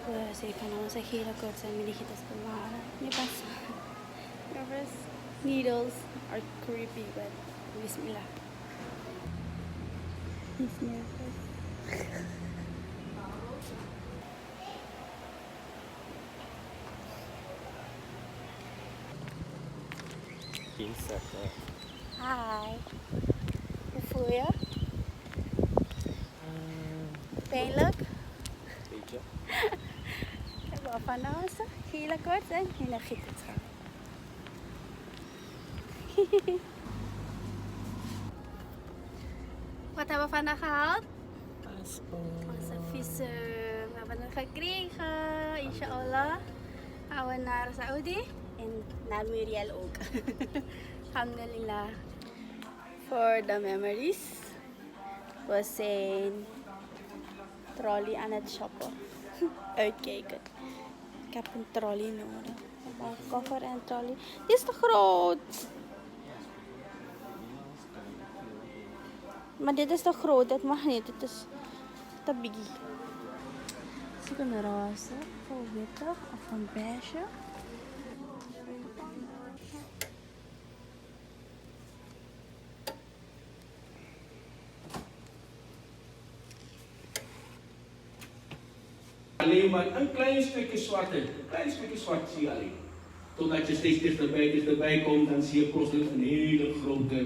Pues even naman sa hila ko sa milihitas ko mahal. May pas. Nervous. Needles are creepy, but bismillah. He's nervous. Insect. Hi. Hoe voel je? Pijnlijk? Beetje. Ik heb van alles. Hele kort en hele gieten. Wat hebben we vandaag gehaald? Onze vissen. We hebben het gekregen. Inshallah. Gaan we naar Saudi. En naar Muriel ook. Alhamdulillah. For the memories. We zijn trolley aan het shoppen. Uitkijken. Ik heb een trolley nodig. Een koffer en trolley. Die is te groot. Maar dit is te groot. Dat mag niet. Het is te biggie. Zoek een roze. Of witte. Of een beige. Alleen maar een klein stukje zwart zie je alleen. Totdat je steeds dichterbij komt, dan zie je plotseling een hele grote